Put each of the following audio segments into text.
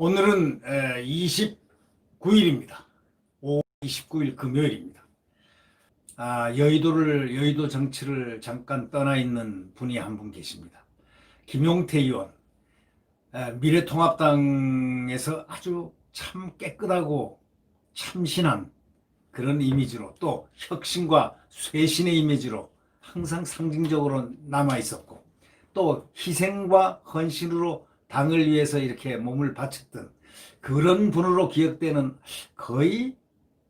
오늘은 29일입니다. 5월 29일 금요일입니다. 여의도 정치를 잠깐 떠나 있는 분이 한 분 계십니다. 김용태 의원, 미래통합당에서 아주 참 깨끗하고 참신한 그런 이미지로, 또 혁신과 쇄신의 이미지로 항상 상징적으로 남아 있었고, 또 희생과 헌신으로 당을 위해서 이렇게 몸을 바쳤던 그런 분으로 기억되는 거의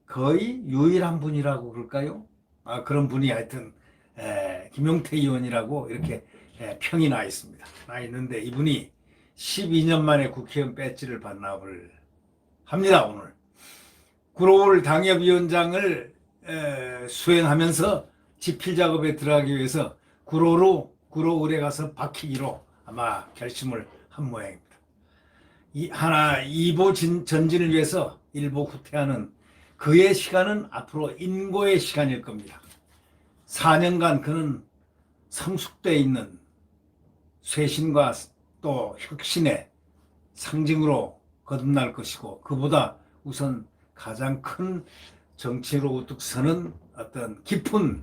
유일한 분이라고 그럴까요? 그런 분이 하여튼 김용태 의원이라고 이렇게 평이 나 있습니다. 나 있는데 이분이 12년 만에 국회의원 배지를 반납을 합니다. 오늘 구로울 당협위원장을 수행하면서 집필 작업에 들어가기 위해서 구로울에 가서 박히기로 아마 결심을 한 모양입니다. 이보 전진을 위해서 일보 후퇴하는 그의 시간은 앞으로 인고의 시간일 겁니다. 4년간 그는 성숙되어 있는 쇄신과 또 혁신의 상징으로 거듭날 것이고, 그보다 우선 가장 큰 정치로 우뚝 서는 어떤 깊은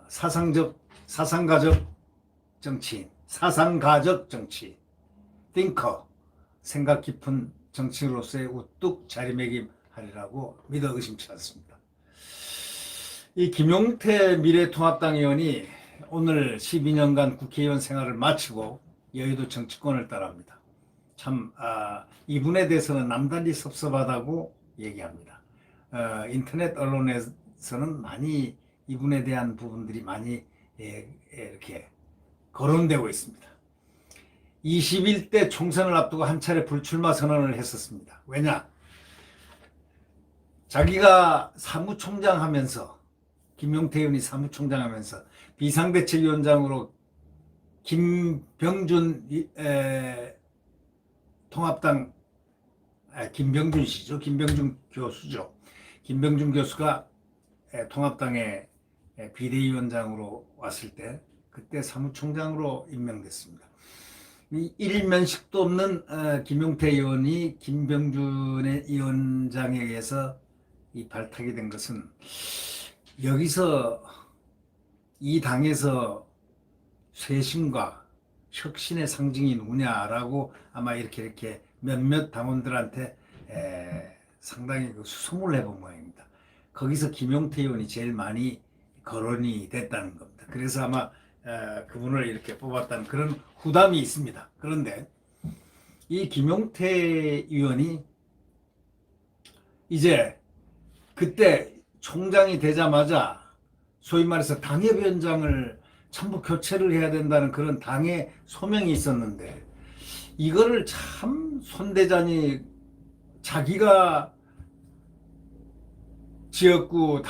사상가적 정치인, 사상가적 정치, 띵커, 생각 깊은 정치인으로서의 우뚝 자리매김하리라고 믿어 의심치 않습니다. 이 김용태 미래통합당 의원이 오늘 12년간 국회의원 생활을 마치고 여의도 정치권을 떠납니다. 참 이분에 대해서는 남달리 섭섭하다고 얘기합니다. 인터넷 언론에서는 많이 이분에 대한 부분들이 많이 이렇게 거론되고 있습니다. 21대 총선을 앞두고 한 차례 불출마 선언을 했었습니다. 왜냐? 자기가 사무총장 하면서, 김용태 의원이 사무총장 하면서 비상대책위원장으로 김병준 통합당, 김병준 씨죠. 김병준 교수죠. 김병준 교수가 통합당의 비대위원장으로 왔을 때 그때 사무총장으로 임명됐습니다. 이 일면식도 없는 김용태 의원이 김병준의 위원장에 의해서 이 발탁이 된 것은, 여기서 이 당에서 쇄신과 혁신의 상징이 누구냐라고 아마 이렇게 몇몇 당원들한테 상당히 수송을 해본 모양입니다. 거기서 김용태 의원이 제일 많이 거론이 됐다는 겁니다. 그래서 아마 그분을 이렇게 뽑았다는 그런 후담이 있습니다. 그런데 이 김용태 의원이 이제 그때 총장이 되자마자 소위 말해서 당협위원장을 전부 교체를 해야 된다는 그런 당의 소명이 있었는데, 이거를 참 손대자니 자기가 지역구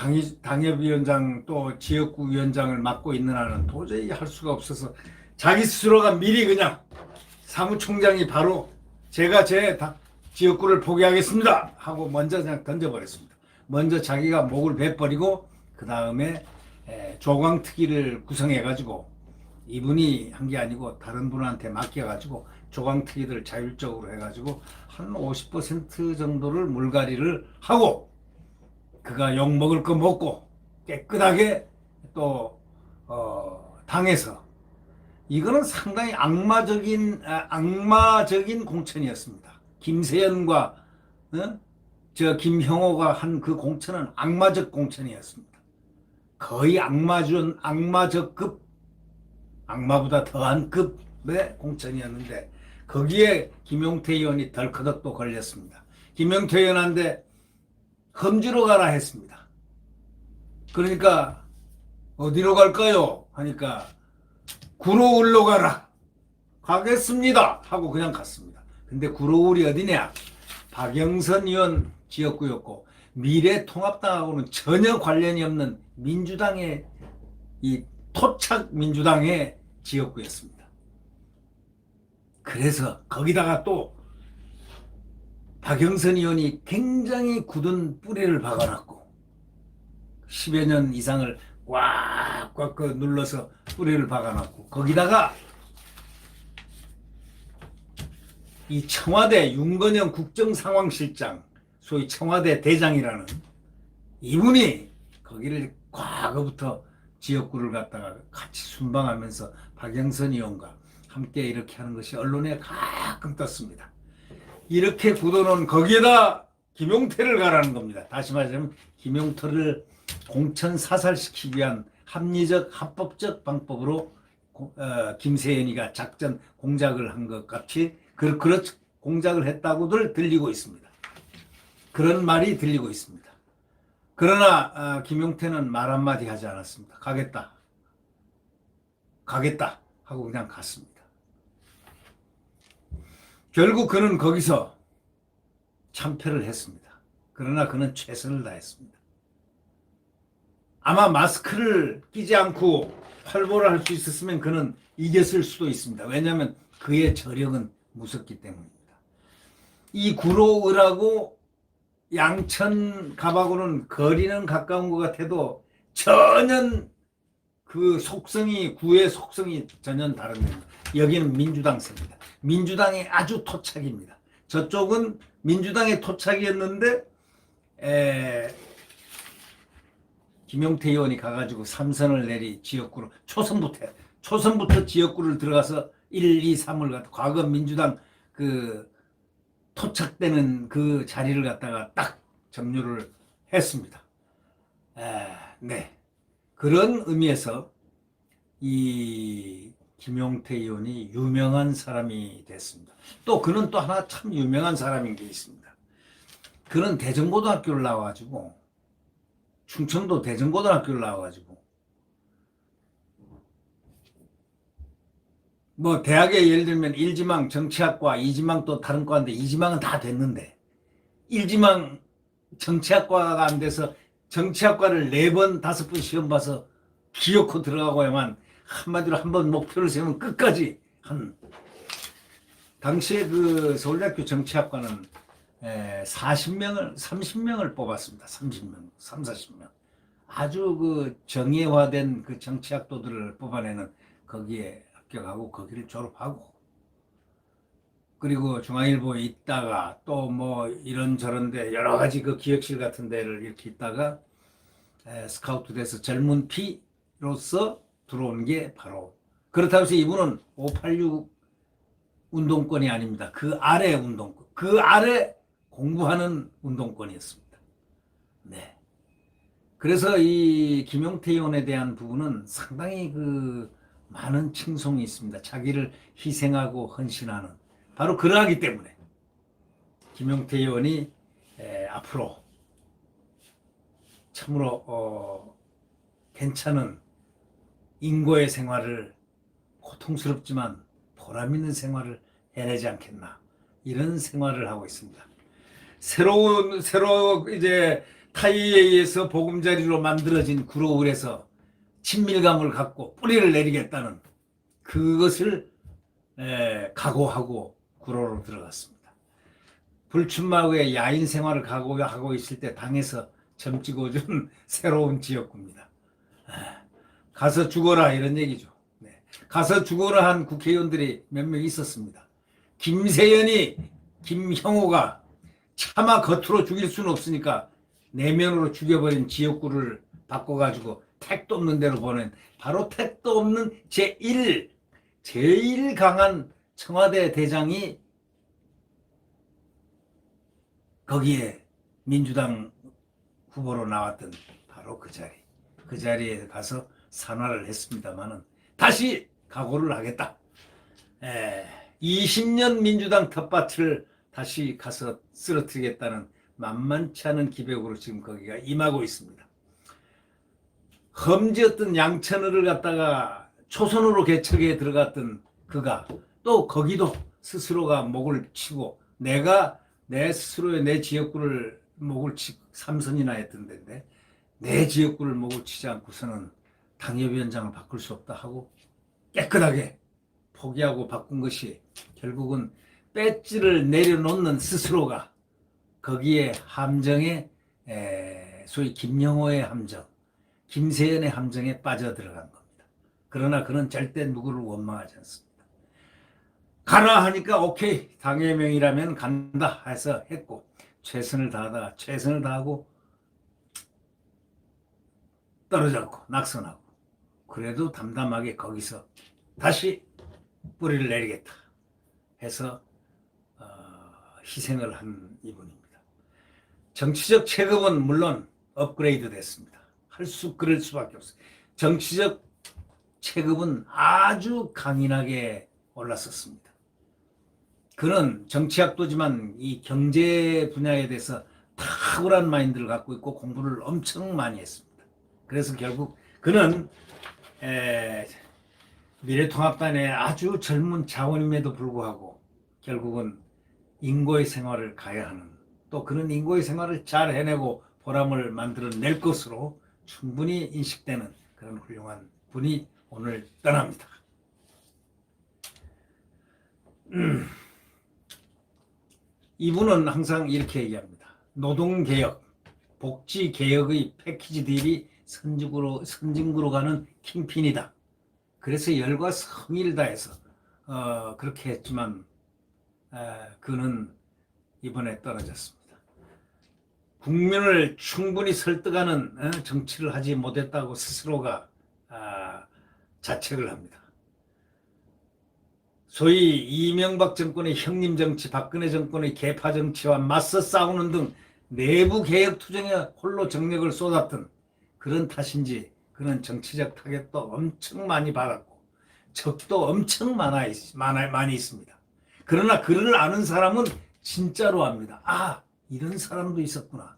당협위원장 또 지역구 위원장을 맡고 있는 한은 도저히 할 수가 없어서 자기 스스로가 미리 그냥 사무총장이 바로 제가 제 지역구를 포기하겠습니다 하고 먼저 그냥 던져버렸습니다. 먼저 자기가 목을 베버리고 그 다음에 조광특위를 구성해가지고, 이분이 한 게 아니고 다른 분한테 맡겨가지고 조광특위를 자율적으로 해가지고 한 50% 정도를 물갈이를 하고, 그가 욕 먹을 거 먹고 깨끗하게 또 당해서, 이거는 상당히 악마적인 공천이었습니다. 김세연과 김형호가 한 그 공천은 악마적 공천이었습니다. 거의 악마적 급, 악마보다 더한 급의 공천이었는데, 거기에 김용태 의원이 덜커덕 또 걸렸습니다. 김용태 의원한테 험지로 가라 했습니다. 그러니까 어디로 갈까요? 하니까 구로울로 가겠습니다 하고 그냥 갔습니다. 근데 구로울이 어디냐? 박영선 의원 지역구였고, 미래통합당하고는 전혀 관련이 없는 민주당의, 이 토착 민주당의 지역구였습니다. 그래서 거기다가 또 박영선 의원이 굉장히 굳은 뿌리를 박아놨고, 10여 년 이상을 꽉꽉 눌러서 뿌리를 박아놨고, 거기다가 이 청와대 윤건영 국정상황실장, 소위 청와대 대장이라는 이분이 거기를 과거부터 지역구를 갖다가 같이 순방하면서 박영선 의원과 함께 이렇게 하는 것이 언론에 가끔 떴습니다. 이렇게 굳어놓은 거기에다 김용태를 가라는 겁니다. 다시 말하자면 김용태를 공천 사살시키기 위한 합리적 합법적 방법으로 김세연이가 작전 공작을 한 것 같이 그런 공작을 했다고들 들리고 있습니다. 그런 말이 들리고 있습니다. 그러나 김용태는 말 한마디 하지 않았습니다. 가겠다 하고 그냥 갔습니다. 결국 그는 거기서 참패를 했습니다. 그러나 그는 최선을 다했습니다. 아마 마스크를 끼지 않고 활보를 할 수 있었으면 그는 이겼을 수도 있습니다. 왜냐하면 그의 저력은 무섭기 때문입니다. 이 구로을하고 양천 갑하고는 거리는 가까운 것 같아도 전혀 그 속성이, 구의 속성이 전혀 다릅니다. 여기는 민주당 세입니다. 민주당이 아주 토착입니다. 저쪽은 민주당의 토착이었는데 김용태 의원이 가가지고 3선을 내리 지역구로 초선부터 지역구를 들어가서 1, 2, 3을 갖다 과거 민주당 그 토착되는 그 자리를 갖다가 딱 점유를 했습니다. 네. 그런 의미에서 이 김용태 의원이 유명한 사람이 됐습니다. 또 그는 또 하나 참 유명한 사람인 게 있습니다. 그는 대전고등학교를 나와가지고 충청도 대전고등학교를 나와가지고 뭐 대학에 예를 들면 1지망 정치학과, 2지망 또 다른 과인데 2지망은 다 됐는데 1지망 정치학과가 안 돼서 정치학과를 4번, 5번 시험 봐서 기어코 들어가고야만 한마디로 한번 목표를 세우면 끝까지 한 당시에 그 서울대학교 정치학과는 30명을 뽑았습니다. 30명, 40명. 아주 그 정예화된 그 정치학도들을 뽑아내는 거기에 합격하고 거기를 졸업하고 그리고 중앙일보에 있다가 또 뭐 이런저런데 여러 가지 그 기획실 같은 데를 이렇게 있다가 스카우트 돼서 젊은 피로서 들어온 게 바로 그렇다고 해서 이분은 586 운동권이 아닙니다. 그 아래 운동권, 그 아래 공부하는 운동권이었습니다. 네. 그래서 이 김용태 의원에 대한 부분은 상당히 그 많은 칭송이 있습니다. 자기를 희생하고 헌신하는 바로 그러하기 때문에 김용태 의원이 앞으로 참으로 괜찮은 인고의 생활을 고통스럽지만 보람 있는 생활을 해내지 않겠나 이런 생활을 하고 있습니다. 새로 이제 타이에 의해서 보금자리로 만들어진 구로울에서 친밀감을 갖고 뿌리를 내리겠다는 그것을 각오하고 구로로 들어갔습니다. 불출마 후에 야인 생활을 각오하고 있을 때 당에서 점 찍어준 새로운 지역구입니다. 가서 죽어라 이런 얘기죠. 네. 가서 죽어라 한 국회의원들이 몇 명 있었습니다. 김세연이, 김형호가 차마 겉으로 죽일 수는 없으니까 내면으로 죽여버린 지역구를 바꿔가지고 택도 없는 데로 보낸 바로 택도 없는 제일 강한 청와대 대장이 거기에 민주당 후보로 나왔던 바로 그 자리에 가서 산화를 했습니다만은 다시 각오를 하겠다. 20년 민주당 텃밭을 다시 가서 쓰러뜨리겠다는 만만치 않은 기백으로 지금 거기가 임하고 있습니다. 험지였던 양천을을 갖다가 초선으로 개척에 들어갔던 그가 또 거기도 스스로가 목을 치고 내가 내 스스로의 내 지역구를 목을 치고 3선이나 했던 데인데 내 지역구를 목을 치지 않고서는 당협위원장을 바꿀 수 없다 하고 깨끗하게 포기하고 바꾼 것이 결국은 배지를 내려놓는 스스로가 거기에 함정에 소위 김영호의 함정, 김세연의 함정에 빠져들어간 겁니다. 그러나 그는 절대 누구를 원망하지 않습니다. 가라 하니까 오케이 당의 명이라면 간다 해서 했고 최선을 다하다가 최선을 다하고 떨어졌고 낙선하고 그래도 담담하게 거기서 다시 뿌리를 내리겠다 해서 희생을 한 이분입니다. 정치적 체급은 물론 업그레이드 됐습니다. 그럴 수밖에 없어요. 정치적 체급은 아주 강인하게 올랐었습니다. 그는 정치학도지만 이 경제 분야에 대해서 탁월한 마인드를 갖고 있고 공부를 엄청 많이 했습니다. 그래서 결국 그는 미래통합단의 아주 젊은 자원임에도 불구하고 결국은 인고의 생활을 가야 하는 또 그런 인고의 생활을 잘 해내고 보람을 만들어낼 것으로 충분히 인식되는 그런 훌륭한 분이 오늘 떠납니다. 이분은 항상 이렇게 얘기합니다. 노동개혁, 복지개혁의 패키지 딜이 선진국으로 가는 킹핀이다. 그래서 열과 성의를 다해서 그렇게 했지만 그는 이번에 떨어졌습니다. 국민을 충분히 설득하는 정치를 하지 못했다고 스스로가 자책을 합니다. 소위 이명박 정권의 형님 정치, 박근혜 정권의 계파 정치와 맞서 싸우는 등 내부 개혁 투쟁에 홀로 정력을 쏟았던 그런 탓인지 그런 정치적 타격도 엄청 많이 받았고 적도 엄청 많이 있습니다. 그러나 그를 아는 사람은 진짜로 압니다. 아, 이런 사람도 있었구나.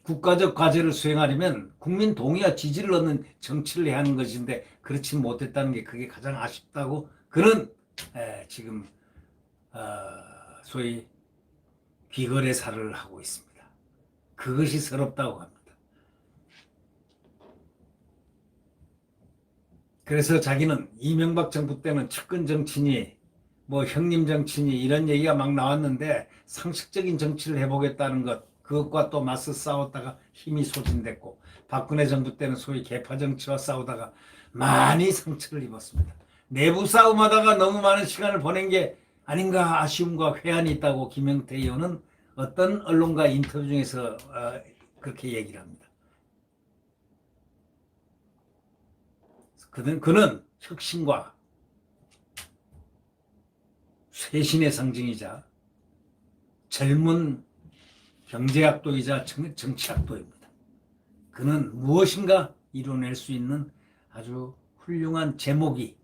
국가적 과제를 수행하려면 국민 동의와 지지를 얻는 정치를 해야 하는 것인데 그렇지 못했다는 게 그게 가장 아쉽다고 그런 지금 소위 귀거래사를 하고 있습니다. 그것이 서럽다고 합니다. 그래서 자기는 이명박 정부 때는 측근 정치니 뭐 형님 정치니 이런 얘기가 막 나왔는데 상식적인 정치를 해보겠다는 그것과 또 맞서 싸웠다가 힘이 소진됐고 박근혜 정부 때는 소위 계파 정치와 싸우다가 많이 상처를 입었습니다. 내부 싸움하다가 너무 많은 시간을 보낸 게 아닌가 아쉬움과 회한이 있다고 김영태 의원은 어떤 언론과 인터뷰 중에서 그렇게 얘기를 합니다. 그는 혁신과 쇄신의 상징이자 젊은 경제학도이자 정치학도입니다. 그는 무엇인가 이뤄낼 수 있는 아주 훌륭한 제목이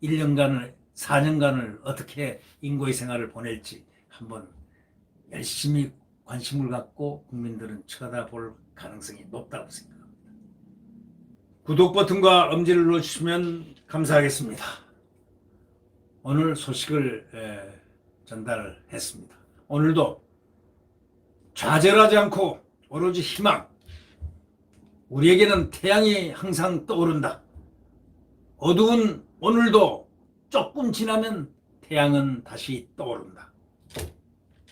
1년간을 4년간을 어떻게 인고의 생활을 보낼지 한번 열심히 관심을 갖고 국민들은 쳐다볼 가능성이 높다고 생각합니다. 구독 버튼과 엄지를 눌러주시면 감사하겠습니다. 오늘 소식을 전달했습니다. 오늘도 좌절하지 않고 오로지 희망. 우리에게는 태양이 항상 떠오른다. 어두운 오늘도 조금 지나면 태양은 다시 떠오른다.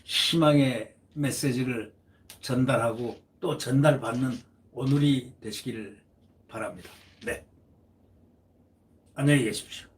희망의 메시지를 전달하고 또 전달받는 오늘이 되시기를 바랍니다. 네. 안녕히 계십시오.